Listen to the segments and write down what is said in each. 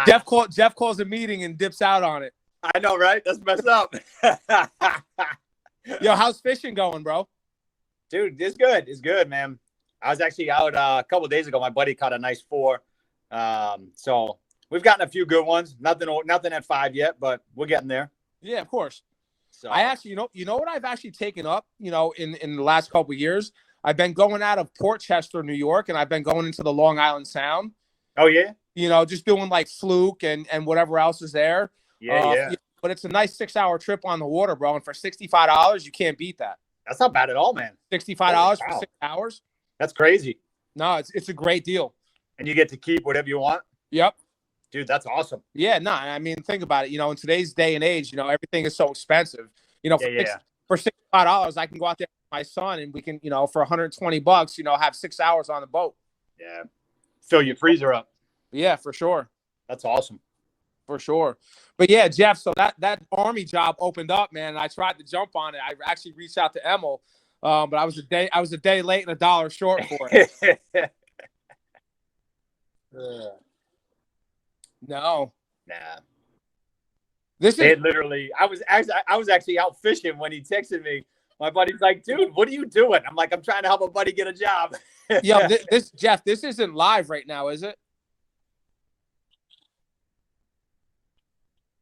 Jeff calls a meeting and dips out on it. I know, right? That's messed up. Yo, how's fishing going, bro? Dude, it's good. It's good, man. I was actually out a couple of days ago. My buddy caught a nice 4. So we've gotten a few good ones. Nothing at 5 yet, but we're getting there. Yeah, of course. So I actually, you know what I've actually taken up, in the last couple of years? I've been going out of Port Chester, New York, and I've been going into the Long Island Sound. Oh, yeah? Just doing like fluke and whatever else is there. Yeah. But it's a nice 6-hour trip on the water, bro. And for $65, you can't beat that. That's not bad at all, man. $65 for 6 hours? That's crazy. No, it's a great deal. And you get to keep whatever you want? Yep. Dude, that's awesome. Yeah, no, I mean, think about it. In today's day and age, everything is so expensive. For $65, I can go out there with my son and we can, for $120, have 6 hours on the boat. Yeah. Fill your freezer up. Yeah, for sure. That's awesome. For sure. But yeah, Jeff, so that Army job opened up, man. And I tried to jump on it. I actually reached out to Emil, but I was a day late and $1 short for it. No. Nah. I was actually out fishing when he texted me. My buddy's like, dude, what are you doing? I'm like, I'm trying to help a buddy get a job. Yo, Jeff, this isn't live right now, is it?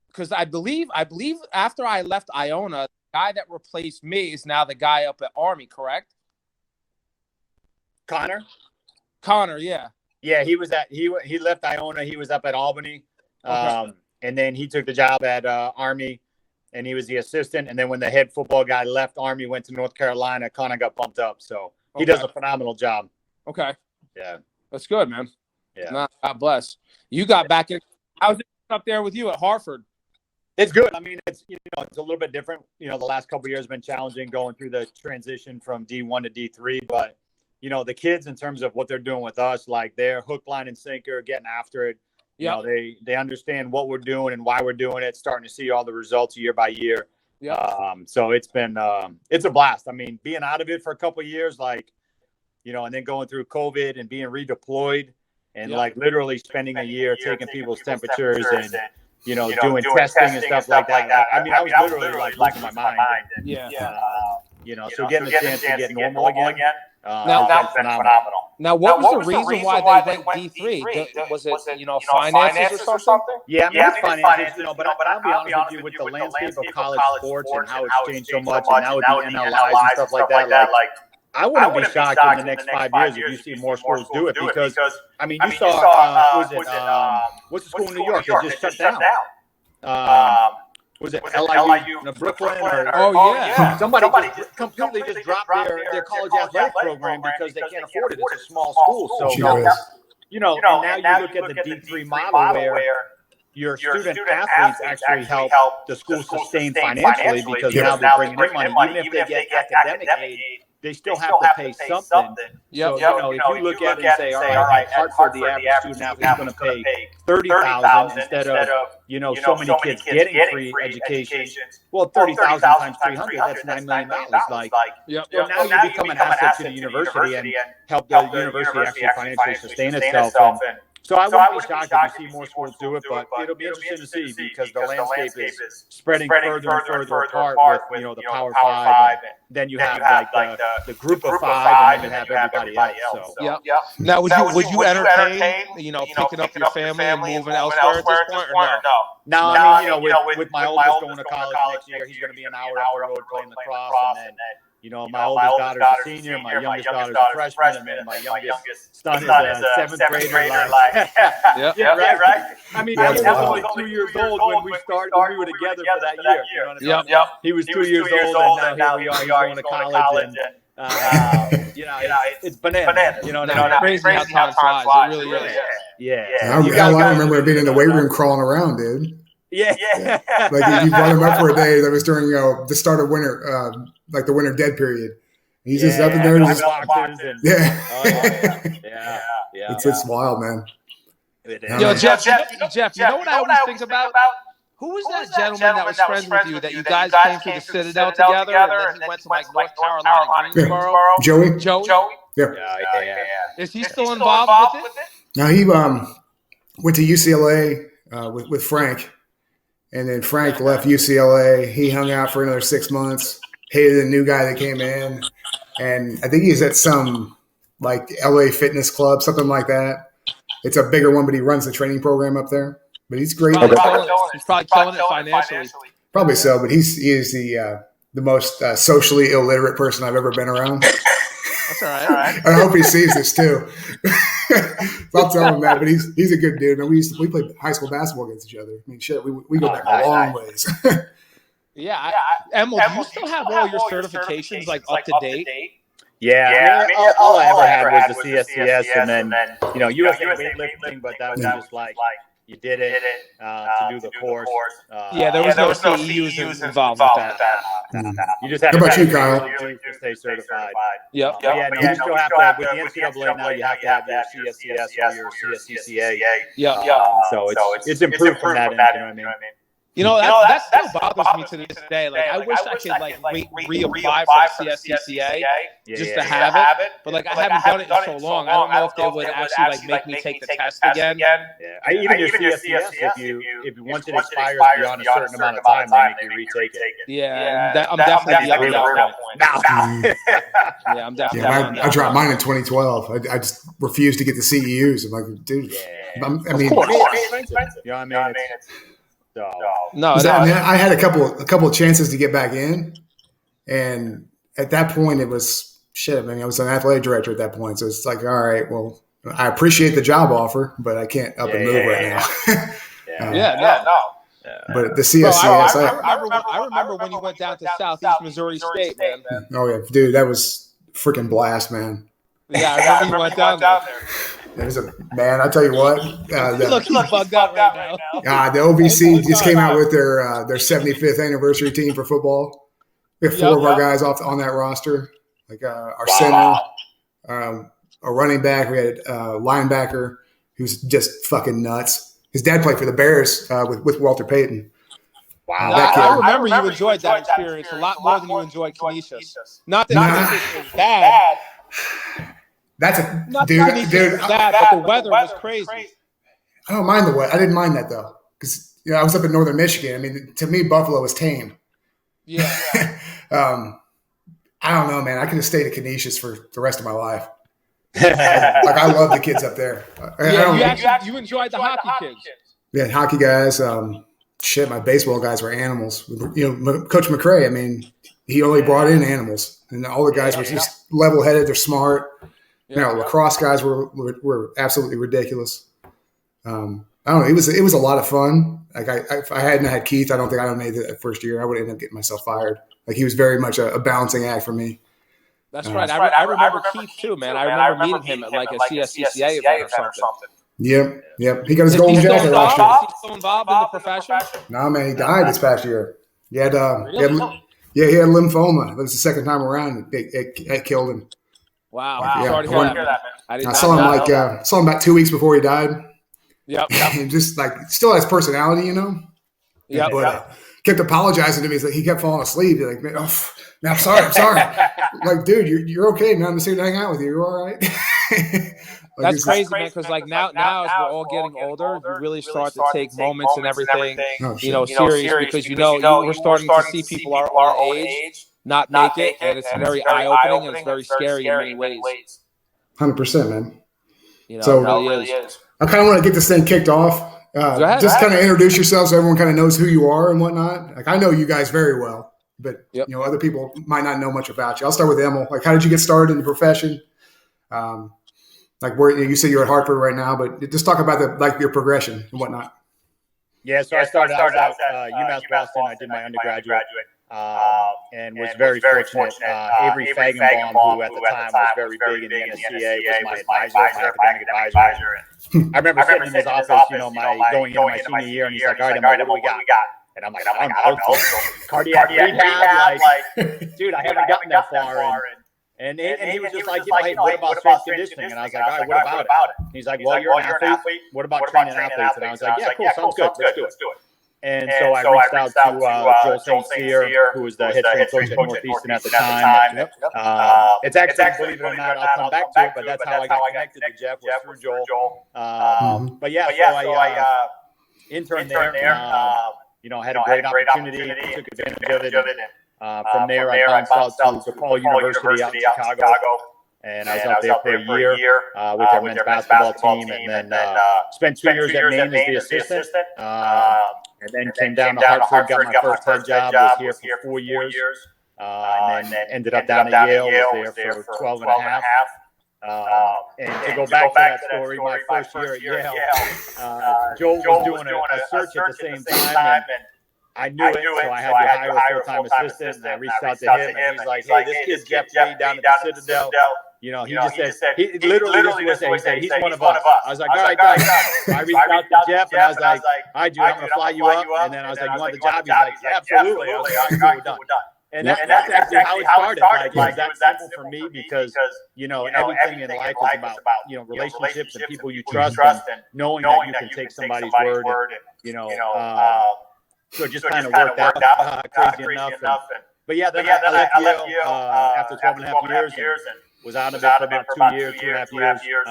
Because I believe after I left Iona, the guy that replaced me is now the guy up at Army, correct? Connor, yeah. Yeah, he left Iona. He was up at Albany. Okay. And then he took the job at Army, and he was the assistant. And then when the head football guy left Army, went to North Carolina, Connor got bumped up. So he does a phenomenal job. Okay. Yeah. That's good, man. Yeah. Nah, God bless. You got back in. How's it up there with you at Hartford? It's good. I mean, it's a little bit different. The last couple of years have been challenging going through the transition from D1 to D3. But, the kids in terms of what they're doing with us, like they're hook, line, and sinker, getting after it. They understand what we're doing and why we're doing it, starting to see all the results year by year. Yeah. So it's been it's a blast. I mean, being out of it for a couple of years, and then going through COVID and being redeployed and literally spending a year taking people's temperatures and doing testing and stuff like that. I mean, I was literally losing my mind. So getting a chance to get normal again. Now, phenomenal. Now, what was the reason why they went D3? Was it, finances or something? Yeah, I mean, it's finances, but I'll be honest with you, with the landscape of college sports and how it's changed so much, and now with the NLIs and stuff like that, I wouldn't be shocked in the next 5 years if you see more schools do it because, I mean, you saw, what's the school in New York that just shut down? Was it LIU, Brooklyn? Somebody just completely just dropped their college athletic program because they can't afford it. It's a small school. So, and now you look at the D3 model where your student athletes actually help the school sustain financially because now they're bringing in money. Even if they get academic aid, they still have to pay something. So, if you look at it and say, all right, Hartford, the average student athlete is going to pay $30,000 instead of, so many kids getting free education. Well, 30,000 times 300, that's $9 million. So now you become an asset to the university and help the university actually financially sustain itself. So I wouldn't be shocked if you see more schools do it, but it'll be interesting to see because the landscape is spreading further and further apart with, the Power Five. Then you have the group of five, and then you have everybody else. So. Now, would you entertain, picking up your family and moving elsewhere at this point, or no? No, I mean, with my oldest going to college next year, he's going to be an hour up the road playing lacrosse, and then. My oldest daughter's a senior, my youngest daughter's a freshman, and then my youngest son is a seventh grader. Right? I mean, he was only 2 years old when we were together for that year. You know what I mean? He was 2 years old, and now here we are. He's going to college, and it's bananas. Crazy how time flies. It really is. Yeah. I remember being in the weight room crawling around, dude. Yeah. Like you brought him up for a day. That was during the start of winter, like the winter dead period. He's just up in there. It's wild, man. Yo, Jeff, you know what I always think about? Who was that gentleman that was friends with you that you guys came through the Citadel together and then he went to like North Carolina, Greensboro? Joey? Joey? Yeah. Is he still involved with it? No, went to UCLA with Frank, and then Frank left UCLA. He hung out for another 6 months. Hated the new guy that came in, and I think he's at some like LA Fitness Club, something like that. It's a bigger one, but he runs the training program up there. But he's great. He's probably killing it financially. Probably so, but he is the most socially illiterate person I've ever been around. That's all right. I hope he sees this too. I'll tell him that, but he's a good dude. And we played high school basketball against each other. I mean, shit, we go back a long ways. Yeah, Emil, do you still have all your certifications like up to date? Yeah, I mean, all I ever had was the CSCS, and then USA weightlifting, but that was just like you did it to do the course. There was no CEUs involved with that. You just had to Khyl? To stay certified. Yep. Yeah, no, you still have to, with the NCAA now, you have to have your CSCS or your CSCCA. So it's improved from that end, you know what I mean? That still bothers me to this day. Like, I wish I could reapply for the CSCCA just to have it. But like, I haven't done it in so long. I don't know if they would actually make me take the test again. Yeah, even your CSCS, if once it expires beyond a certain amount of time, they make you retake it. Yeah, I'm definitely at that point. Yeah, I'm definitely. I dropped mine in 2012. I just refused to get the CEUs. I'm like, dude. I mean, you know what I mean? I had a couple of chances to get back in, and at that point it was shit. I mean, I was an athletic director at that point, so it's like, all right, well, I appreciate the job offer, but I can't up and move right now. But the CSCS, I remember when you went down to Southeast Missouri State, man. Oh yeah, dude, that was freaking blast, man. Yeah, I remember you went down there. It was man, I tell you what. Look, he's bugged out right now. The OVC just came out with their 75th anniversary team for football. We have four of our guys on that roster, like our center, a running back. We had a linebacker who's just fucking nuts. His dad played for the Bears with Walter Payton. Wow. I remember you enjoyed that experience a lot more than you enjoyed Canisius. Not that Canisius was bad. That's a not dude. Bad, but the weather was crazy. I don't mind the weather. I didn't mind that though, because I was up in northern Michigan. I mean, to me, Buffalo was tame. Yeah. I don't know, man. I could have stayed at Canisius for the rest of my life. I love the kids up there. You enjoyed the hockey kids. Yeah, hockey guys. My baseball guys were animals. Coach McRae. I mean, he only brought in animals, and all the guys were just level-headed. They're smart. Lacrosse guys were absolutely ridiculous. I don't know. It was a lot of fun. Like if I hadn't had Keith, I don't think I would have made it that first year. I would have ended up getting myself fired. Like he was very much a balancing act for me. That's right. I remember Keith too, man. I remember meeting him at like a CSCCA event or something. Yep. He got his golden jacket last year. Is he still involved in the profession? No, man. He died this past year. He had lymphoma. That was the second time around. It killed him. Wow. Sorry to hear that, man. I saw him saw him about 2 weeks before he died. Yep. And just like still has personality, Yeah. But kept apologizing to me. He's like, he kept falling asleep. He's like, man, I'm sorry. Like, dude, you're okay, man. I'm just here to hang out with you. You're all right. That's crazy, man. Because like now as we're all getting older, you really start to take moments and everything, serious because we're starting to see people our age not make it, and it's very eye-opening and it's very scary in many ways. 100%, man. It really is. I kind of want to get this thing kicked off. Just kind of introduce yourself so everyone kind of knows who you are and whatnot. Like I know you guys very well, but other people might not know much about you. I'll start with Emil. Like, how did you get started in the profession? Like where you say you're at Hartford right now, but just talk about your progression and whatnot. Yeah, so I started out at UMass Boston. I did my undergraduate. And was very fortunate. Avery Fagenbaum, who at the time was very big in the NSCA, was my academic advisor. I remember sitting in his office, going into my senior year, and he's like, all right, what do we got? And I'm like, I don't know. Cardiac rehab, dude, I haven't gotten that far. And he was just like, hey, what about strength conditioning? And I was like, all right, what about it? He's like, well, you're an athlete. What about training athletes? And I was like, yeah, cool, sounds good. Let's do it. And so I reached out to Joel St. Cyr, who was the head strength coach at Northeastern at the time. It's actually, believe it or not, I'll come back to it, but that's how I got connected to Jeff, was through Joel. But yeah, so I interned there. Had a great opportunity, took advantage of it. From there, I bounced out to DePaul University out in Chicago. And I was out there for a year with our men's basketball team, and then spent 2 years at Maine as the assistant. And then came down to Hartford, got my first head job, was here for 4 years, and then ended up down at Yale, was there for 12 and a half. And to go back to that story, my first year at Yale, Joel was doing a search at the same time, and I knew it, so I had to hire a full-time assistant, and I reached out to him, and he's like, hey, this kid's Jeff Lee down at the Citadel. He just said, he literally just said, he's one of us. I was like, all right, guys. I reached out to Jeff, and I was like, all right, dude, I'm going to fly you up. And then I was like, you want the job? He's like, yeah, absolutely. I was like, all right, cool, we're done. And that's actually how it started. Like, it was that simple for me because, everything in life is about, relationships and people you trust and knowing that you can take somebody's word. So it just kind of worked out crazy enough. But yeah, then I left Yale after 12 and a half years and was out of it for about 2.5 years,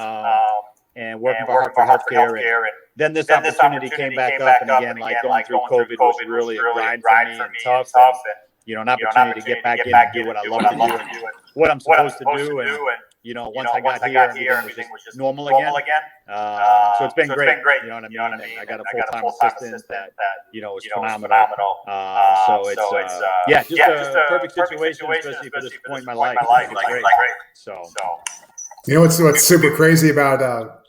and working for Hartford Healthcare. And then this opportunity came back up, and again, like going through COVID was really a grind for me and tough. And, an opportunity to get back in and do what I love to do and what I'm supposed to do. And, once I got here, everything was just normal again. So it's been great. You know what I mean? And I got a full-time assistant that, is phenomenal. So it's, just a perfect situation, especially for this point in my life. It's great. So. What's super crazy about,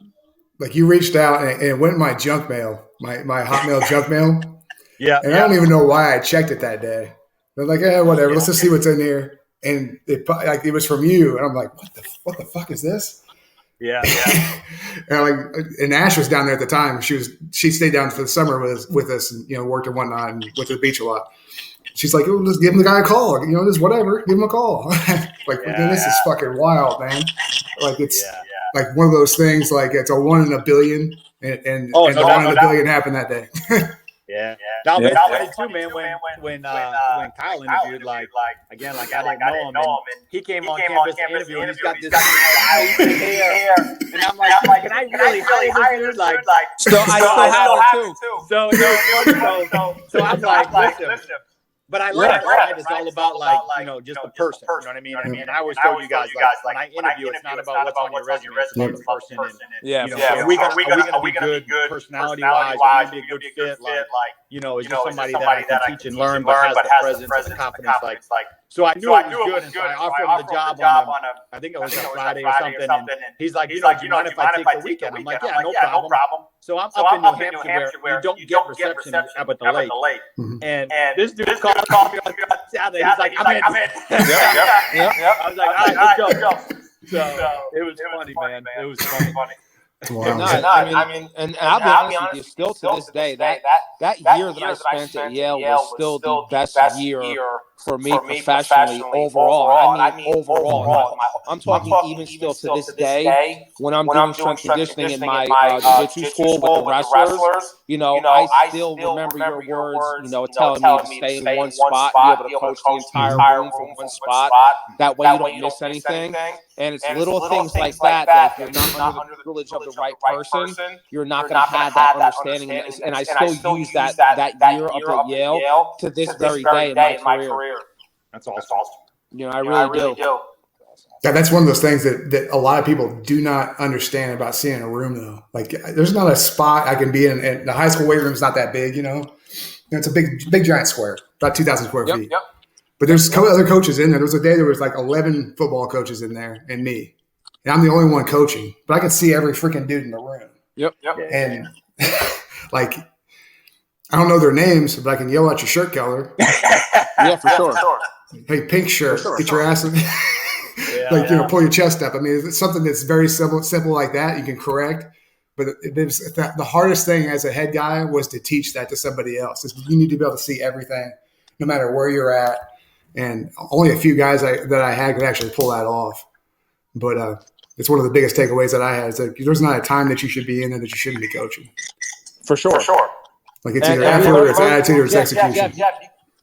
like you reached out and it went in my junk mail, my Hotmail junk mail. Yeah. And I don't even know why I checked it that day. I'm like, whatever. Let's just see what's in here. And it was from you, and I'm like, what the fuck is this? Yeah. and Ash was down there at the time. She stayed down for the summer with us, and worked and whatnot, and went to the beach a lot. She's like, just give the guy a call, just whatever, give him a call. This is fucking wild, man. Like it's like one of those things, like it's a 1 in a billion, and the 1 in a billion happened that day. Yeah. That was funny too, man. When Khyl interviewed, like I didn't know him, and he came on campus to interview, and he's got this crazy hair, and I'm like, can I really hire this dude? Like, so I still have it too. So I'm like, listen. But I like it, right? It's all about just the person. You know what I mean? And I always tell you guys, when I interview, it's not about what's on your resume, it's about the person. And, are we gonna be good personality-wise? Are we gonna be a good fit? Is just somebody that I can teach and learn, but has the presence and the confidence. So I knew it was good, and so I offered him the job on I think it was a Friday or something. And he's like, do you mind if I take the weekend? I'm like, yeah, no problem. So I'm up in New Hampshire where you don't get reception up at the lake. And this dude called me on Saturday. He's like, I'm in. I was like, all right, let's go. So it was funny, man. It was funny. Wow. I mean, and I'll be honest with you, still to this day, that year that I spent at Yale was still the best year for me professionally overall. I mean, overall. I'm talking even still to this day when I'm doing strength conditioning in my jiu-jitsu school with the wrestlers. I still remember your words, telling me to stay in one spot, be able to coach the entire room from one spot. That way you don't miss anything. And it's little things like that if you're not under the privilege of the right person, you're not going to have that understanding. And I still use that year up at Yale to this very day in my career. That's awesome. I really do. Yeah, that's one of those things that a lot of people do not understand about seeing in a room, though. Like, there's not a spot I can be in. And the high school weight room is not that big, It's a big giant square, about 2,000 square feet. Yep. But there's other coaches in there. There was a day there was like 11 football coaches in there and me. And I'm the only one coaching. But I can see every freaking dude in the room. Yep. And, like, I don't know their names, but I can yell at your shirt color. Yeah, for sure. Hey, pink shirt, get your ass in. Pull your chest up. I mean, it's something that's very simple like that. You can correct. But the hardest thing as a head guy was to teach that to somebody else. You need to be able to see everything, no matter where you're at. And only a few guys that I had could actually pull that off. But it's one of the biggest takeaways that I had is that there's not a time that you should be in and that you shouldn't be coaching. For sure. Like it's either effort or it's attitude or it's execution.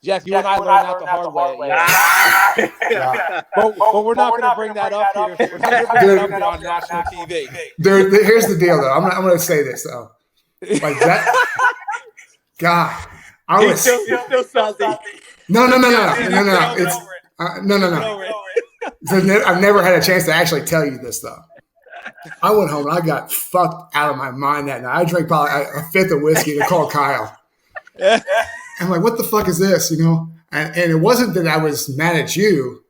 Jeff, you and I learned that the hard way. But we're not going to bring that up here. We're not going to bring that up here on national TV. Here's the deal, though. I'm going to say this, though. Like that. God, I was still salty. No. It's no. I've never had a chance to actually tell you this, though. I went home and I got fucked out of my mind that night. I drank probably a fifth of whiskey to call Khyl. I'm like, what the fuck is this? You know? And it wasn't that I was mad at you.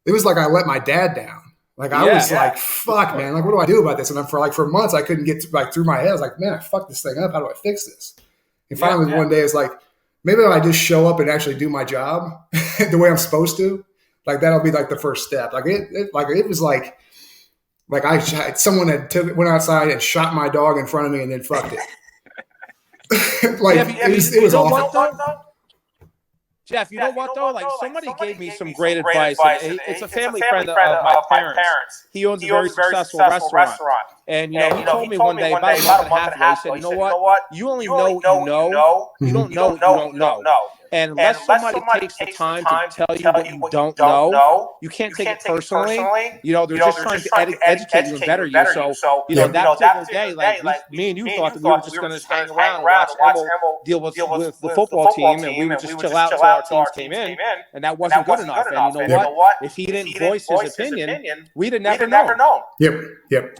It was like I let my dad down. Like I was like, fuck, man. Like, what do I do about this? And then for months, I couldn't get through my head. I was like, man, I fucked this thing up. How do I fix this? And finally, one day, it's like, maybe if I just show up and actually do my job the way I'm supposed to, like that'll be like the first step. Like it was like someone went outside and shot my dog in front of me and then fucked it. It was awful. Jeff, you know what though? Like somebody gave me some great advice. It's a family friend of my parents. He owns a very successful restaurant. And he told me one day about a month and a half ago, he said, you know what? You only know what you know. You don't know what you don't know. And unless somebody takes the time to tell you what you don't know, you can't take it personally. They're just trying to educate you and better you. So, that particular day, like me and you thought that we were just going to hang around and watch Emil deal with the football team, and we would just chill out until our teams came in, and that wasn't good enough. And you know what? If he didn't voice his opinion, we'd have never known. Yep.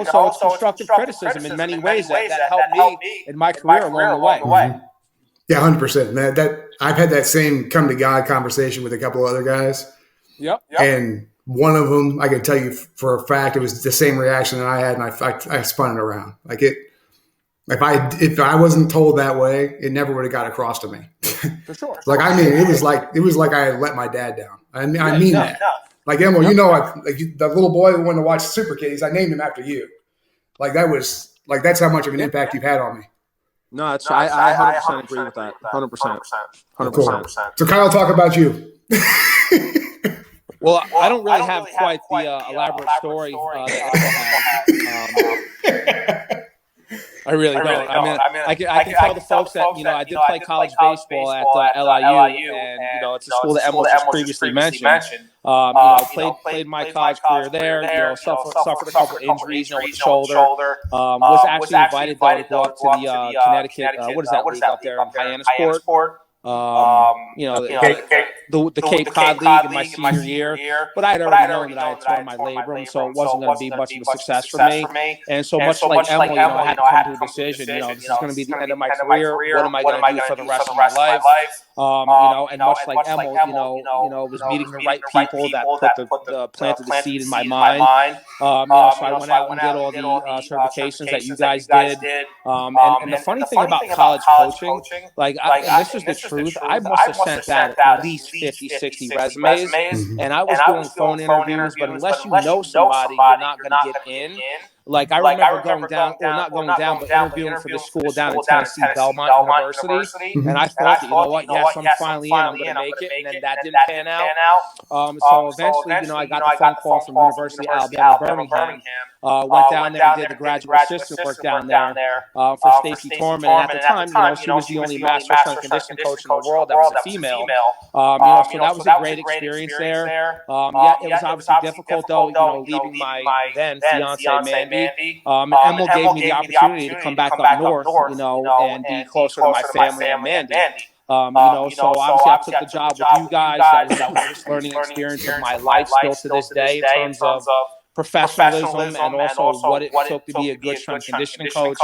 So it's constructive criticism in many ways that helped me in my career along the way. Mm-hmm. Yeah, 100%. Man, that I've had that same come to God conversation with a couple of other guys. Yep. And one of them, I can tell you for a fact, it was the same reaction that I had, and I spun it around. Like it, if I wasn't told that way, it never would have got across to me. For sure. Like I mean, it was like I had let my dad down. I mean that. Like Emil, the little boy who wanted to watch Super Kitties, I named him after you. Like that's how much of an impact you've had on me. No, I 100% agree with that. 100%. Cool. So Khyl, talk about you. Well, I don't really have quite the elaborate story that you have. I really don't. I can tell the folks that I did play college baseball at LIU, and it's a school that Emil just previously mentioned. Played my college career there. Suffered a couple injuries, with the shoulder. Was actually invited though to go up to the Connecticut. What is that league up there in Hyannisport? The Cape Cod League in my senior year, but I had already known that I had torn my labrum, so it wasn't going to be much of a success for me. And so much like Emil, I had to come to a decision. This is going to be the end of my career. What am I going to do for the rest of my life? And much like Emil, was meeting the right people that planted the seed in my mind. So I went out and did all the certifications that you guys did. And the funny thing about college coaching, and this is the truth, I must have sent back at least 50, 60 resumes, and I was doing phone interviews, but unless you know somebody, you're not going to get in. Like I remember but interviewing for this school down in Tennessee, Belmont University, and I thought that, yes, I'm finally in, I'm going to make it, and then that didn't pan out. So eventually, I got the phone call from University of Alabama, Birmingham. Went down there and did the graduate assistant work down there for Stacey Torman, and at the time, she was the only master strength conditioning coach in the world that was a female. So that was a great experience there. It was obviously difficult though, leaving my then fiance Mandy. Emil gave me the opportunity to come back up north, and be closer to my family and Mandy. So obviously I took the job with you guys. That was the greatest learning experience of my life still to this day in terms of professionalism and also what it took to be a good strength conditioning coach.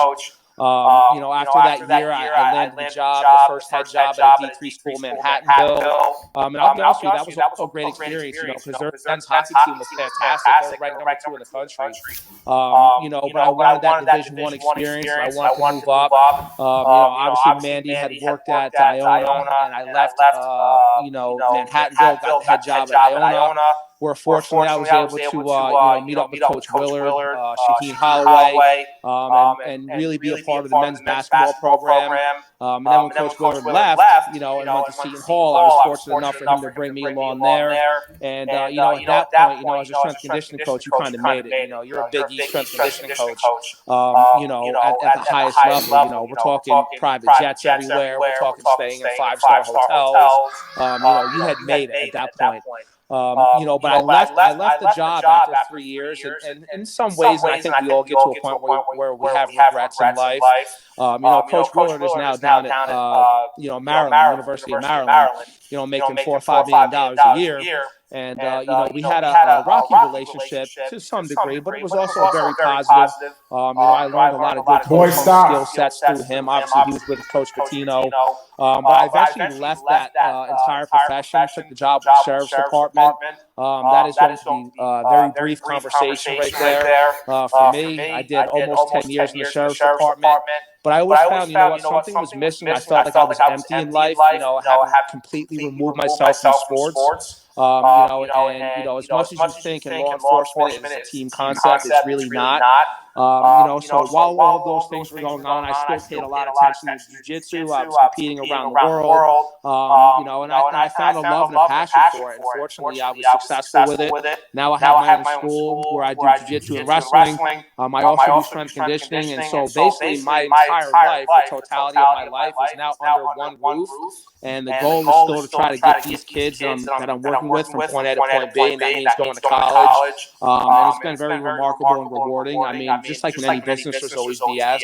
After that year, I landed the job, the first head job at a D3 school, Manhattanville. And I'll be honest with you, that was also a great experience, because their men's hockey team was fantastic. They were ranked number 2 in the country. But I wanted that Division I experience. I wanted to move up. Obviously, Mandy had worked at Iona, and I left, Manhattanville, got the head job at Iona. where fortunately I was able to meet up with Coach Willard, Shaheen Holloway, and really be a part of the men's basketball program. And then when Coach Willard left, and went to Seton Hall, I was fortunate enough for him to bring me along there. And at that point, as a strength conditioning coach, you kind of made it. You're a Big East strength conditioning coach. At the highest level. We're talking private jets everywhere. We're talking staying in 5-star hotels. You had made it at that point. But I left the job after 3 years, and in some ways, and I think we all get to a point where we have regrets in life. Coach Willard is now down at Maryland, University of Maryland, making $4 or $5 million a year. And, we had a rocky relationship to some degree, but it was also very positive. I learned a lot of good coaching skill sets through him. Obviously, he was with Coach Pitino. But I eventually left that entire profession, took the job with the Sheriff's Department. That is going to be a very brief conversation right there. For me, I did almost 10 years in the Sheriff's Department. But I always found, something was missing. I felt like I was empty in life. I haven't completely removed myself from sports. As much as you think in law enforcement is a team concept, it's really not. So while all of those things were going on, I still paid a lot of attention to jiu-jitsu. I was competing around the world, and I found a love and a passion for it. And fortunately, I was successful with it. Now I have my own school where I do jiu-jitsu and wrestling. I also do strength conditioning. And so basically my entire life, the totality of my life is now under one roof. And the goal is still to try to get these kids that I'm working with from point A to point B, and that means going to college. And it's been very remarkable and rewarding. I mean, just like in any business, there's always BS.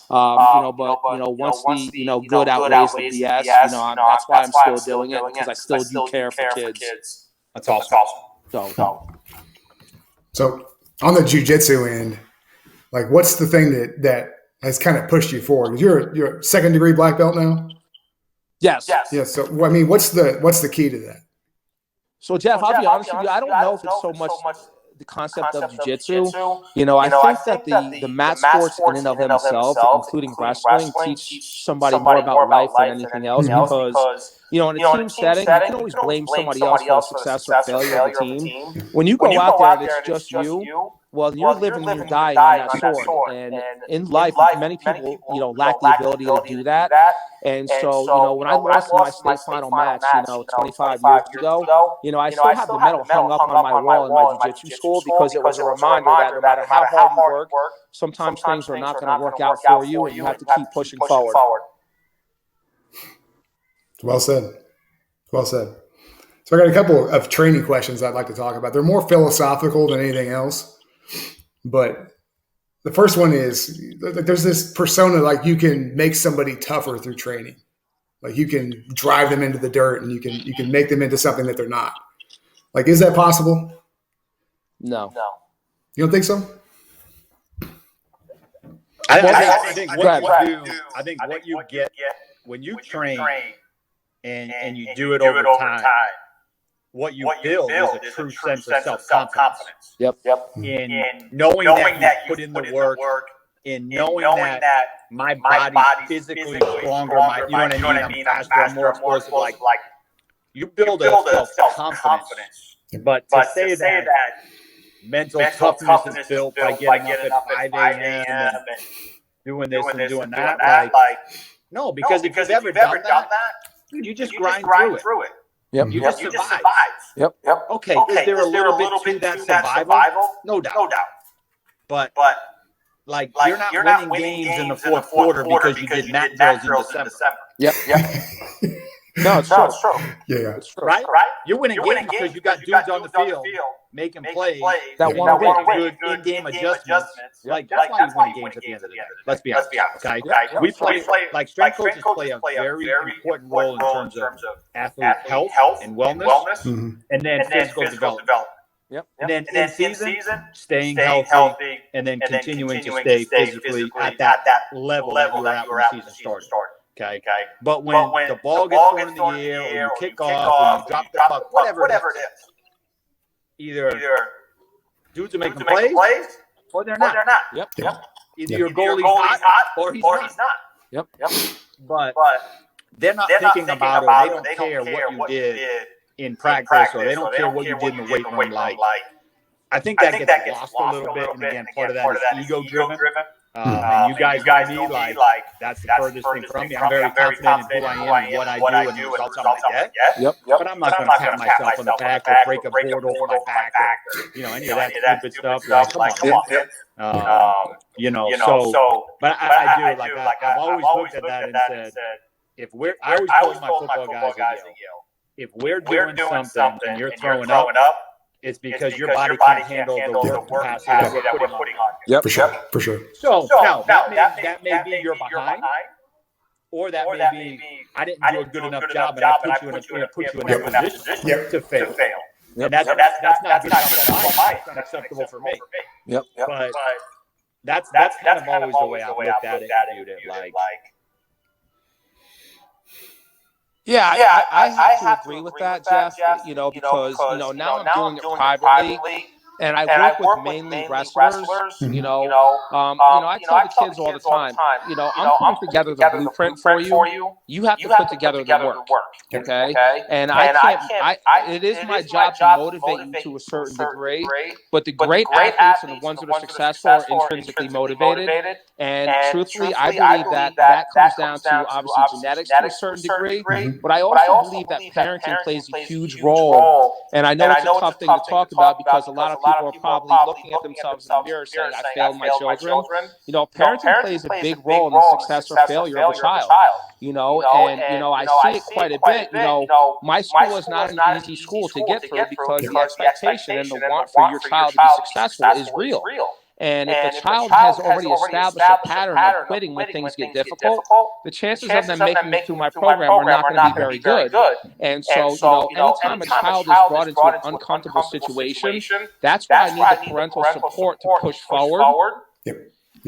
But once the good outweighs the BS, that's why I'm still doing it, because I still do care for kids. That's awesome. So on the jiu-jitsu end, like, what's the thing that has kind of pushed you forward? You're a second degree black belt now. Yes. Yeah. So, I mean, what's the key to that? So, Jeff, I'll be honest with you. I don't know if it's so much the concept of jiu-jitsu. I think that the mat sports in and of themselves, including wrestling, teach somebody more about life than anything else. Because, in a team setting, you can always blame somebody else for the success or failure of the team. When you go out there and it's just you, well, you're living and you're dying on that sword. And in life, many people, lack the ability to do that. And so, when I lost in my state final match, 25 years ago, I still have the medal hung up on my wall in my jiu-jitsu school, because it was a reminder that no matter how hard you work, sometimes things are not going to work out for you, and you have to keep pushing forward. Well said. Well said. So I got a couple of training questions I'd like to talk about. They're more philosophical than anything else. But the first one is, there's this persona, like, you can make somebody tougher through training. Like, you can drive them into the dirt, and you can make them into something that they're not. Like, is that possible? No. You don't think so? I think what you get when you train and you do it over time, what you build is a true sense of self-confidence. Yep. In knowing that you put in the work, in knowing that my body's physically stronger, you know what I mean? I'm faster, I'm more explosive. Like, you build a self-confidence. But to say that mental toughness is built by getting up at 5 a.m. and doing this and doing that, no, because if you've ever done that, you just grind through it. Yep. You just survive. Yep. Okay. Is there a little bit to that survival? No doubt. But you're not winning games in the fourth quarter because you did mat drills in December. Yep. No, it's true. Yeah. It's true. Right? You're winning games because you got dudes on the field making plays that want to win. Good in-game adjustments. Like, that's why you win games at the end of the day. Let's be honest. Okay? We play, like, strength coaches play a very important role in terms of athlete health and wellness, Mm-hmm. and then physical development. Yep. And then in season, staying healthy, and then continuing to stay physically at that level that you were at when the season started. Okay. But when the ball gets thrown in the air, or you kick off, or you drop the puck, whatever it is, either dudes are making plays, or they're not. Yep. Either your goalie's hot, or he's not. Yep. But they're not thinking about it. They don't care what you did in practice, or they don't care what you did in the weight room. Like, I think that gets lost a little bit. And again, part of that is ego driven. And you guys know me, like that's the furthest thing from me. I'm very confident in who I am and what I do and the results I'm going to get. Yep. But I'm not going to pat myself on the back or break a board over my back or, any of that stupid stuff. Like, come on, man. So, but I do, like, I've always looked at that and said, I always told my football guys at Yale, if we're doing something and you're throwing up, it's because your body can't handle the work capacity that we're putting on you. Yep, for sure. So now that may be you're behind, or that may be I didn't do a good enough job, and I put you in that position to fail. And that's not good enough for mine. That's not acceptable for me. Yep. But that's kind of always the way I've looked at it and viewed it. Like. Yeah, I have to agree with that, Jeff, because, now I'm doing it privately, and I work with mainly wrestlers, I tell the kids all the time, I'm putting together the blueprint for you. You have to put together the work, okay? And it is my job to motivate you to a certain degree, but the great athletes and the ones that are successful are intrinsically motivated. And truthfully, I believe that comes down to obviously genetics to a certain degree, but I also believe that parenting plays a huge role. And I know it's a tough thing to talk about because a lot of people are probably looking at themselves in the mirror saying, I failed my children. Parenting plays a big role in the success or failure of a child. I see it quite a bit. My school is not an easy school to get through because the expectation and the want for your child to be successful is real. And if the child has already established a pattern of quitting when things get difficult, the chances of them making it through my program are not going to be very good. And so, anytime a child is brought into an uncomfortable situation, that's why I need the parental support to push forward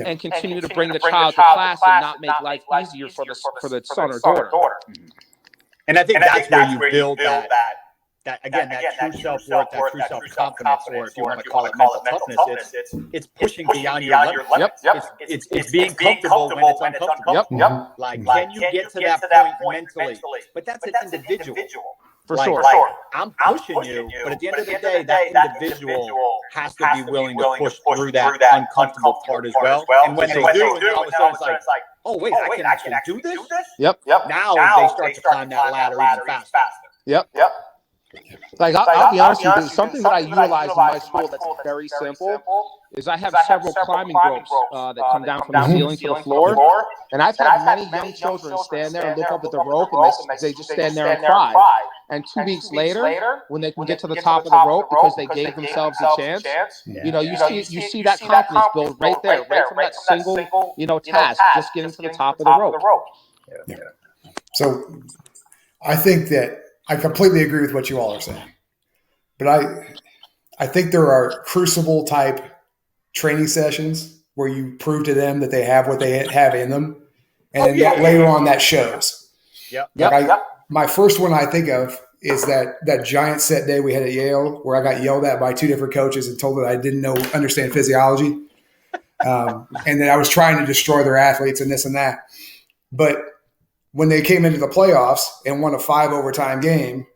and continue to bring the child to class and not make life easier for the son or daughter. And I think that's where you build that true self-worth, that true self-confidence, or if you want to call it mental toughness, it's pushing beyond your limits. It's being comfortable when it's uncomfortable. Like, can you get to that point mentally? But that's an individual. For sure. I'm pushing you, but at the end of the day, that individual has to be willing to push through that uncomfortable part as well. And when they do, and all of a sudden it's like, oh, wait, I can actually do this? Yep. Now they start to climb that ladder even faster. Yep. Like, I'll be honest with you, something that I utilize in my school that's very simple is I have several climbing ropes that come down from the ceiling to the floor. And I've had many young children stand there and look up at the rope, and they just stand there and cry. And 2 weeks later, when they can get to the top of the rope because they gave themselves a chance, you see that confidence build right there, right from that single, task, just getting to the top of the rope. Yeah. So I think that I completely agree with what you all are saying, but I think there are crucible type training sessions where you prove to them that they have what they have in them, and later on that shows. My first one I think of is that giant set day we had at Yale where I got yelled at by 2 different coaches and told that I didn't understand physiology, and that I was trying to destroy their athletes and this and that, but when they came into the playoffs and won a 5 overtime game,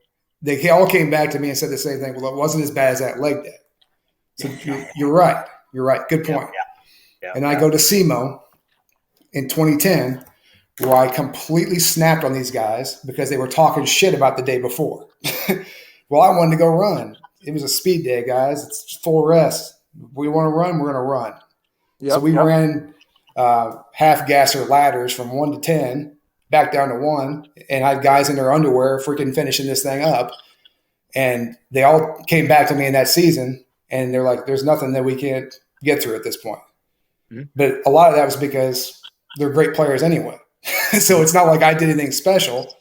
they all came back to me and said the same thing. Well, it wasn't as bad as that leg day. So you're right. Good point. And I go to SEMO in 2010 where I completely snapped on these guys because they were talking shit about the day before. Well, I wanted to go run. It was a speed day, guys. It's full rest. If we want to run, we're going to run. So we ran half gasser ladders from 1 to 10. Back down to 1, and I had guys in their underwear freaking finishing this thing up. And they all came back to me in that season, and they're like, there's nothing that we can't get through at this point. Mm-hmm. But a lot of that was because they're great players anyway. So it's not like I did anything special.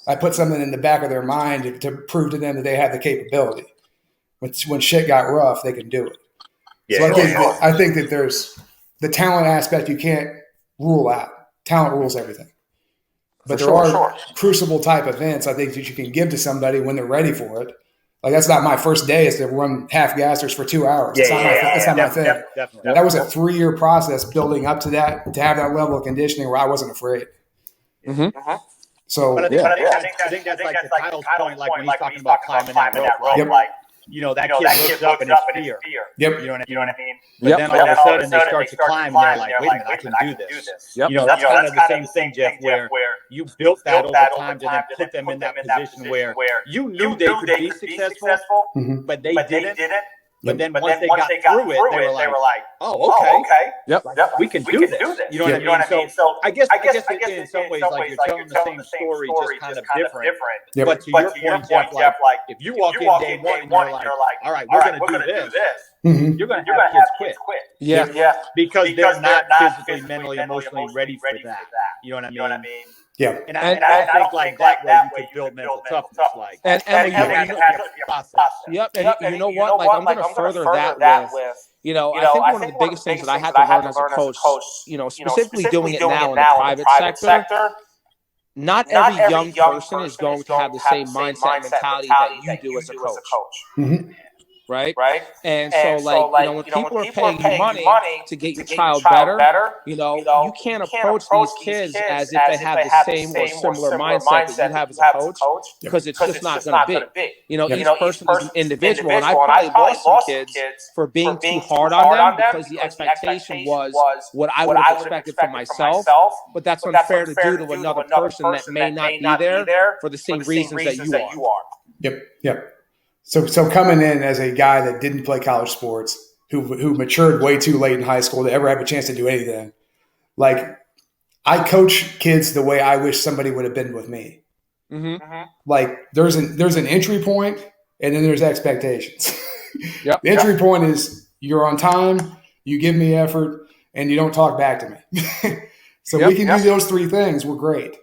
I put something in the back of their mind to prove to them that they have the capability. When shit got rough, they can do it. So I think that there's the talent aspect you can't rule out. Talent rules everything. But there are crucible type events I think that you can give to somebody when they're ready for it. Like, that's not my first day is to run half gassers for 2 hours. That's not my thing. Definitely. That was a 3-year process building up to that, to have that level of conditioning where I wasn't afraid. Mm-hmm. So but I think that's like to Khyl's point, like when he's talking about climbing that rope, like, that kid looks up and it's fear. Yep. You know what I mean? But then all of a sudden they start to climb and they're like, wait a minute, I can do this. Yep. That's kind of the same thing, Jeff, where you built that over time to then put them in that position where you knew they could be successful, but they didn't. But then once they got through it, they were like, oh, okay. Yep. We can do this. You know what I mean? So I guess in some ways, like you're telling the same story, just kind of different. Yep. But to your point, Jeff, like if you walk in day one and you're like, all right, we're going to do this, you're going to have kids quit. Yeah. Because they're not physically, mentally, emotionally ready for that. You know what I mean? Yeah. And I don't think like that way you could build mental toughness. Like, and you have to be a process. Yep. And you know what? Like, I'm going to further that with, I think one of the biggest things that I had to learn as a coach, specifically doing it now in the private sector, not every young person is going to have the same mindset and mentality that you do as a coach. Mm-hmm. Right. And so, when people are paying you money to get your child better, you can't approach these kids as if they have the same or similar mindset that you have as a coach, because it's just not going to be. Each person is an individual, and I probably lost some kids for being too hard on them because the expectation was what I would have expected from myself. But that's unfair to do to another person that may not be there for the same reasons that you are. Yep. So coming in as a guy that didn't play college sports, who matured way too late in high school to ever have a chance to do anything, like I coach kids the way I wish somebody would have been with me. Mm-hmm. Like there's an entry point, and then there's expectations. Yep. The entry point is you're on time, you give me effort, and you don't talk back to me. So we can do those three things. We're great.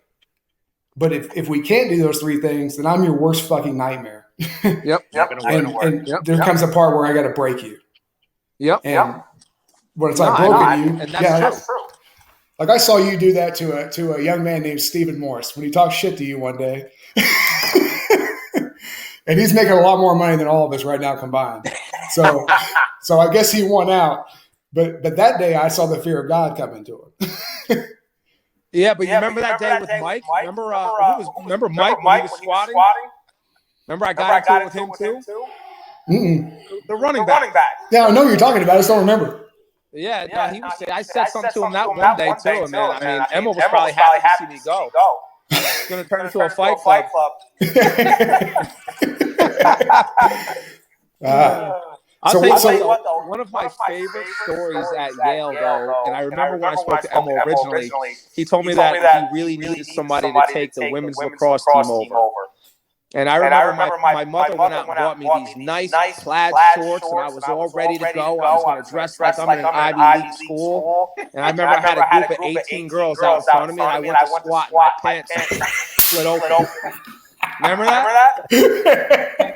But if we can't do those three things, then I'm your worst fucking nightmare. Yep. And there comes a part where I got to break you. Yep. And when it's like broken you, and that's true. Like I saw you do that to a young man named Stephen Morris when he talked shit to you one day. And he's making a lot more money than all of us right now combined. So I guess he won out. But that day I saw the fear of God come into him. Yeah, but you remember that day with Mike? Remember Mike when he was squatting? Remember I got into it with him too? Mm-mm. The running back. Yeah, I know what you're talking about. I just don't remember. Yeah, he was saying, I said something to him that one day too, man. I mean, Emil was probably happy to see me go. It's going to turn into a fight club. I'll tell you what, though, one of my favorite stories at Yale, though, and I remember when I spoke to Emil originally, he told me that he really needed somebody to take the women's lacrosse team over. And I remember my mother went out and bought me these nice plaid shorts, and I was all ready to go. I was going to dress like I'm in an Ivy League school. And I remember I had a group of 18 girls out in front of me, and I went to squat, and my pants split open. Remember that?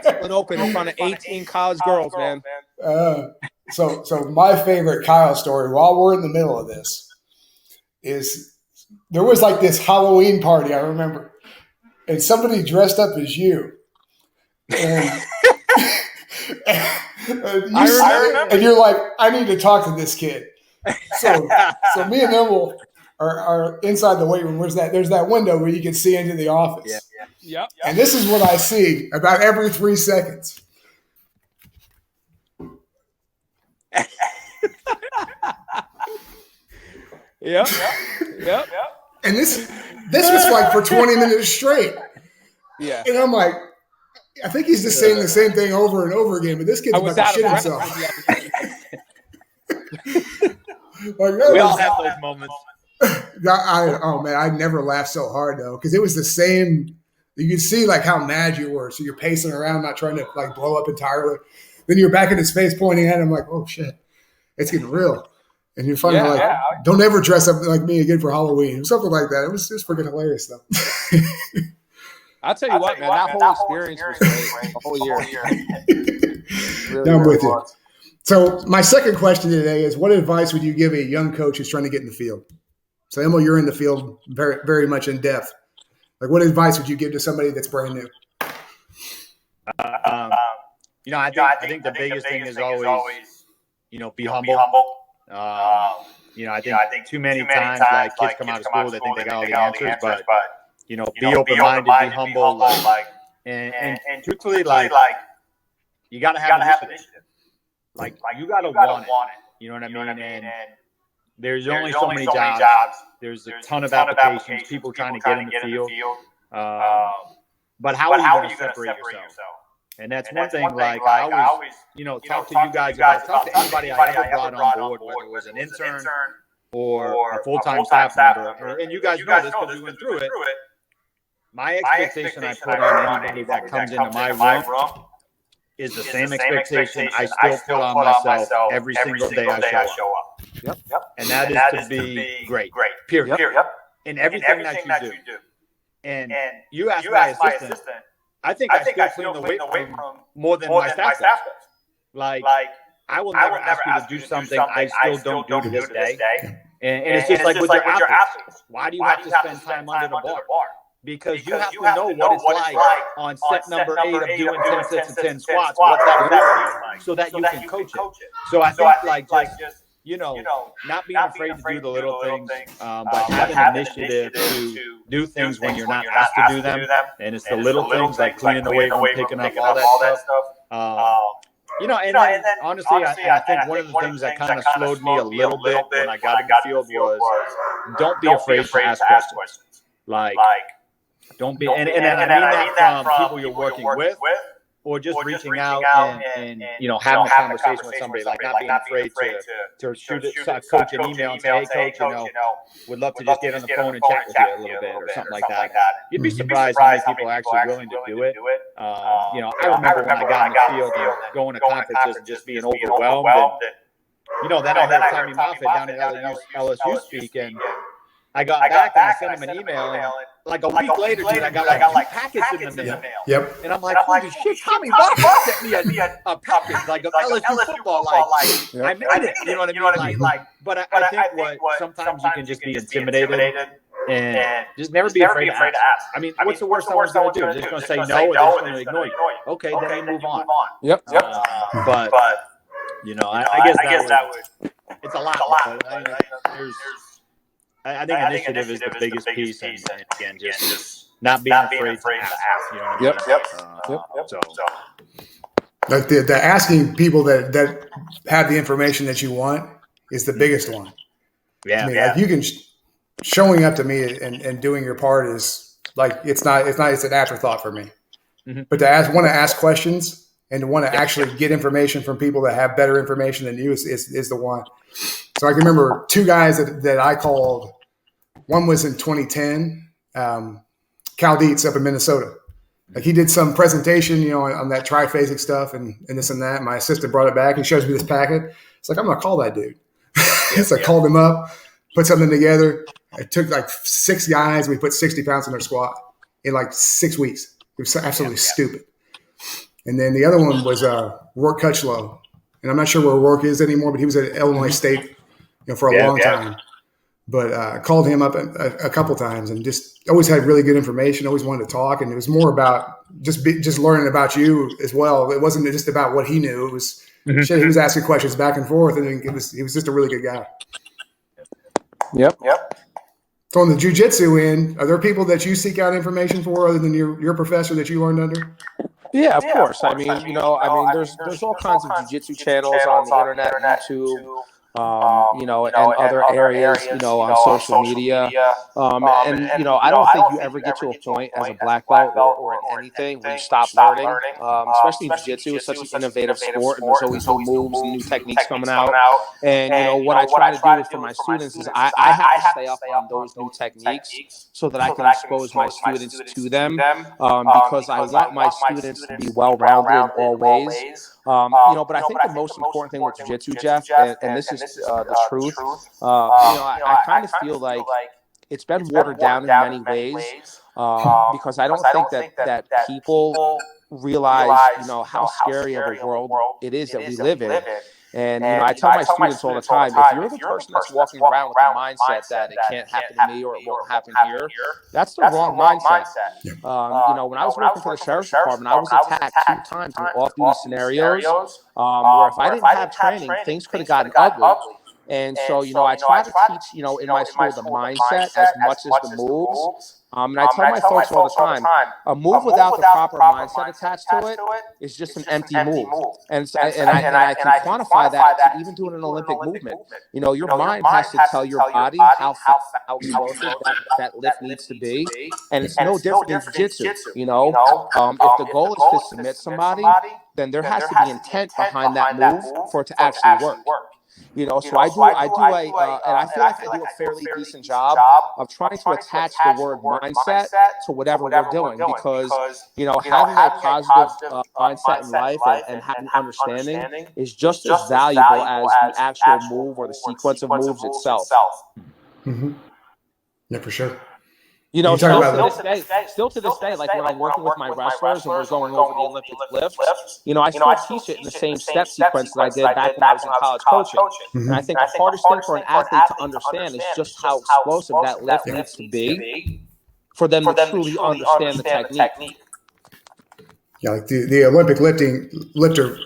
Split open in front of 18 college girls, man. So my favorite Khyl story, while we're in the middle of this, is there was like this Halloween party, I remember. And somebody dressed up as you. And, and you're like, I need to talk to this kid. So me and Emil are inside the weight room. There's that window where you can see into the office. Yeah. And this is what I see about every 3 seconds. Yep. And this was like for 20 minutes straight. Yeah. And I'm like, I think he's just saying the same thing over and over again, but this kid's about to shit himself. We all have those moments. I never laughed so hard though, because it was the same. You could see like how mad you were. So you're pacing around, not trying to like blow up entirely. Then you're back in his face pointing at him like, oh shit, it's getting real. And you're finally don't ever dress up like me again for Halloween. Something like that. It was just freaking hilarious though. I'll tell you what, man, that whole experience was great. The whole year. Really, I'm with you. So my second question today is, what advice would you give a young coach who's trying to get in the field? So Emil, you're in the field very, very much in depth. Like, what advice would you give to somebody that's brand new? I think the biggest thing is always, be humble. I think too many times, like kids come out of school, they think they got all the answers, but be open-minded, be humble, and truthfully, you got to have initiative. Like you got to want it. You know what I mean? And there's only so many jobs. There's a ton of applications, people trying to get in the field. But how are you going to separate yourself? And that's one thing, like, I always, talk to you guys about, talk to anybody I ever brought on board, whether it was an intern or a full-time staff member. And you guys know this because we went through it. My expectation I put on anybody that comes into my room is the same expectation I still put on myself every single day I show up. Yep. And that is to be great. Period. In everything that you do. And you ask my assistant, I think I still clean the weight room more than my staff does. Like, I will never ask you to do something I still don't do to this day. And it's just like with your athletes. Why do you have to spend time under the bar? Because you have to know what it's like on set number 8 of doing 10 sets of 10 squats, what's that like, so that you can coach it. So I think like just, not being afraid to do the little things, but having initiative to do things when you're not asked to do them. And it's the little things like cleaning the weight room, picking up all that stuff. And then honestly, I think one of the things that kind of slowed me a little bit when I got in the field was don't be afraid to ask questions. Like, don't be, and I mean that from people you're working with, or just reaching out and having a conversation with somebody, like not being afraid to shoot coach an email and say, hey coach, would love to just get on the phone and chat with you a little bit or something like that. You'd be surprised how many people are actually willing to do it. I remember when I got in the field and going to conferences and just being overwhelmed, and then I heard Tommy Moffitt down at LSU speak, and I got back and I sent him an email, and like a week later, dude, I got like packets in the mail. Yep. And I'm like, holy shit, Tommy Moffitt sent me a package, like of LSU football. Like, I made it. You know what I mean? But I think sometimes you can just be intimidated and just never be afraid to ask. I mean, what's the worst someone's going to do? They're just going to say no, or they're just going to ignore you. Okay, then you move on. Yep. But, I guess that would, it's a lot. I think initiative is the biggest piece, and again, just not being afraid to ask. You know what I mean? Like the asking people that have the information that you want is the biggest one. Yeah, I mean, like you can showing up to me and doing your part is like it's an afterthought for me. Mm-hmm. But want to ask questions and to want to actually get information from people that have better information than you is the one. So I can remember 2 guys that I called. One was in 2010, Khyl Dietz up in Minnesota. Like he did some presentation, on that triphasic stuff and this and that. My assistant brought it back and shows me this packet. It's like, I'm going to call that dude. So I called him up, put something together. I took like 6 guys. We put 60 pounds in their squat in like 6 weeks. It was absolutely stupid. And then the other one was Rourke Kutchlow. And I'm not sure where Rourke is anymore, but he was at Illinois State for a long time. But I called him up a couple times and just always had really good information, always wanted to talk. And it was more about just learning about you as well. It wasn't just about what he knew. It was shit, he was asking questions back and forth. And he was just a really good guy. Yep. So on the jiu-jitsu end, are there people that you seek out information for other than your professor that you learned under? Yeah, of course. I mean, there's all kinds of jiu-jitsu channels on the internet, YouTube. And other areas, on social media. I don't think you ever get to a point as a black belt or in anything where you stop learning, especially jiu-jitsu is such an innovative sport and there's always new moves and new techniques coming out. And, what I try to do for my students is I have to stay up on those new techniques so that I can expose my students to them because I want my students to be well-rounded in all ways. But I think the most important thing with jiu-jitsu, Jeff, and this is the truth, I kind of feel like it's been watered down in many ways because I don't think that people realize, how scary of a world it is that we live in. And, I tell my students all the time, if you're the person that's walking around with the mindset that it can't happen to me or it won't happen here, that's the wrong mindset. When I was working for the sheriff's department, I was attacked 2 times in off-duty scenarios where if I didn't have training, things could have gotten ugly. And so, I try to teach, in my school, the mindset as much as the moves. And I tell my folks all the time, a move without the proper mindset attached to it is just an empty move. And I can quantify that to even do an Olympic movement. Your mind has to tell your body how fast, how explosive that lift needs to be. And it's no different in jiu-jitsu. If the goal is to submit somebody, then there has to be intent behind that move for it to actually work. So I do and I feel like I do a fairly decent job of trying to attach the word mindset to whatever we're doing, because, having a positive mindset in life and having understanding is just as valuable as the actual move or the sequence of moves itself. Mm-hmm. Yeah, for sure. Still to this day, like when I'm working with my wrestlers and we're going over the Olympic lifts, I still teach it in the same step sequence that I did back when I was in college coaching. Mm-hmm. And I think the hardest thing for an athlete to understand is just how explosive that lift needs to be for them to truly understand the technique. Yeah, like the Olympic lifter,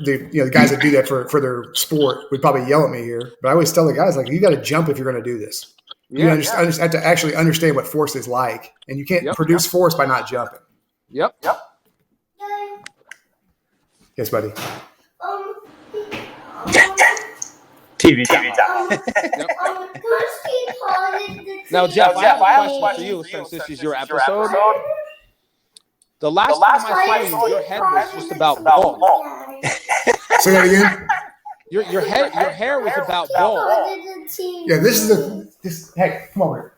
the guys that do that for their sport would probably yell at me here, but I always tell the guys, like, you got to jump if you're going to do this. You have to actually understand what force is like, and you can't produce force by not jumping. Yep. Yes, buddy. TV time. Now, Jeff, I have a question for you, since this is your episode. The last time I saw you, your head was just about bald. Say that again. Your hair was about bald. Yeah, hey, come over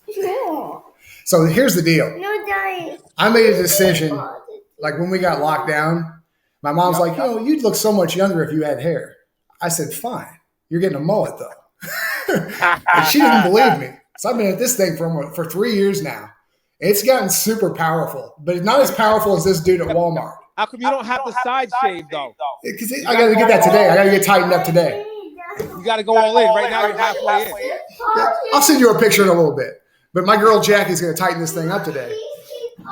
here. So here's the deal. I made a decision, like when we got locked down, my mom's like, you'd look so much younger if you had hair. I said, fine, you're getting a mullet though. And she didn't believe me. So I've been at this thing for 3 years now. It's gotten super powerful, but it's not as powerful as this dude at Walmart. How come you don't have the side shave though? Because I got to get that today. I got to get tightened up today. You got to go all in. Right now you're halfway in. Yeah, I'll send you a picture in a little bit. But my girl Jackie's going to tighten this thing up today.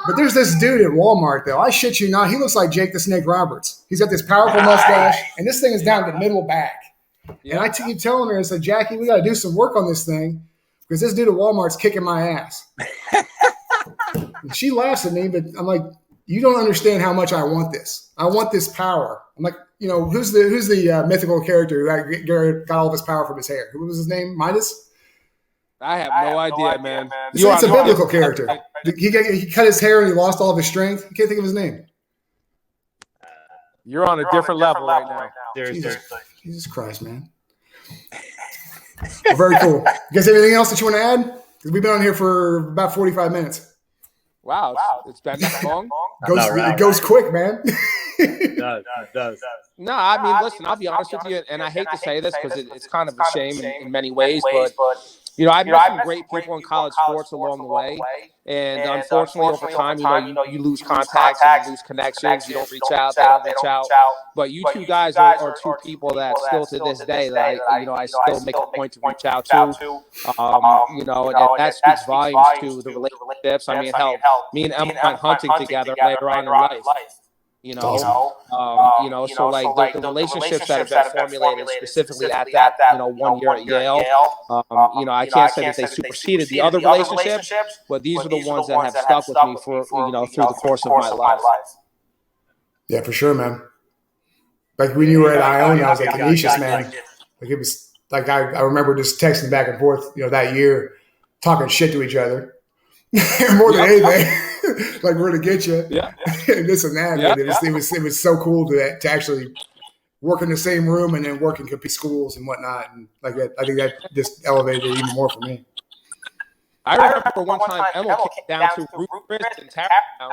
But there's this dude at Walmart, though. I shit you not. He looks like Jake the Snake Roberts. He's got this powerful mustache, and this thing is down to middle back. And I keep telling her, I said, Jackie, we got to do some work on this thing because this dude at Walmart's kicking my ass. And she laughs at me, but I'm like, you don't understand how much I want this. I want this power. I'm like, who's the mythical character who got all of his power from his hair? Who was his name? Midas? I have no idea, man. It's a biblical character. He cut his hair and he lost all of his strength. You can't think of his name. You're on a different level right now. Jesus Christ, man. Well, very cool. You guys have anything else that you want to add? Because we've been on here for about 45 minutes. Wow, it's been that long? It goes quick, man. It does. No, I mean, listen, I'll be honest with you, and I hate to say this because it's kind of a shame in many ways, but I've met some great people in college sports along the way, and unfortunately, over time, you lose contacts and you lose connections. You don't reach out, they don't reach out. But you two guys are two people that still to this day that I still make a point to reach out to. And that speaks volumes to the relationships. I mean, hell, me and Emil went hunting together later on in life. So like the relationships that have been formulated specifically at that, 1 year at Yale, I can't say that they superseded the other relationships, but these are the ones that have stuck with me for, through the course of my life. Yeah, for sure, man. Like when you were at Iona, I was like Canisius, man. Like it was like, I remember just texting back and forth, that year, talking shit to each other more than anything. Like we're gonna get you, and this and that. Yeah. It was so cool to actually work in the same room and then work in compete schools and whatnot. And like that, I think that just elevated it even more for me. I remember one time Emil came down to Rufus and Tarrytown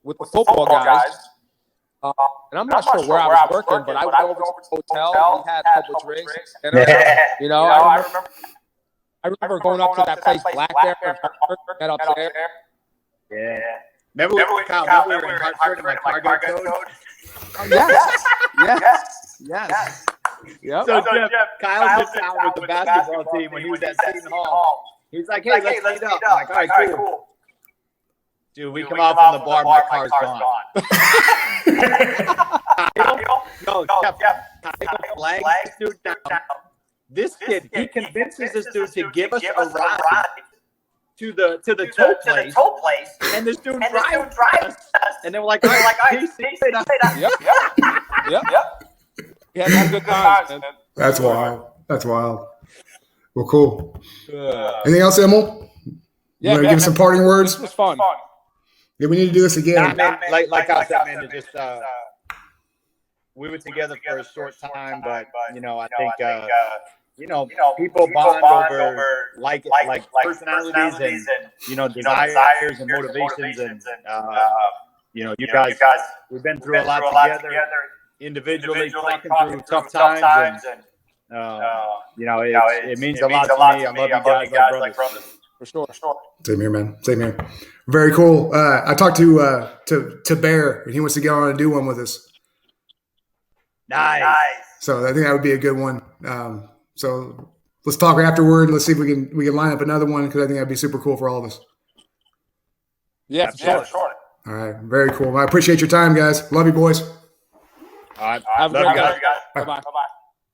with the football guys, and I'm not sure where I was working, but I went over to the hotel. We had a couple of drinks, and I remember going up to that place, Black Bear, and up there. Yeah. Remember we were in Hartford and my car got towed? Yes. Yep. So Jeff, Khyl sits down with the basketball team when he was at Seton Hall. He's like, hey, let's meet up. I'm like, all right, cool. Dude, we come out from the bar, my car's gone. No, Jeff, Khyl flags the dude down, This kid, he convinces this dude to give us a ride to the tow place, and this dude drives us, and they were like, all right, peace. Yep. Yeah, that's good times, man. That's wild. That's wild. Well, cool. Anything else, Emil? You want to give some parting words? This was fun. Yeah, we need to do this again. Nah, man, like I said, man, just we were together for a short time, but I think people bond over like personalities and desires and motivations, and you guys, we've been through a lot together, individually talking through tough times, and it means a lot to me. I love you guys like brothers. For sure. Same here, man. Same here. Very cool. I talked to Bear, and he wants to get on and do one with us. Nice. So I think that would be a good one. So let's talk afterward. Let's see if we can line up another one, because I think that'd be super cool for all of us. Yeah, for sure. All right. Very cool. I appreciate your time, guys. Love you, boys. All right. Have a good Love one, you guys. Bye-bye.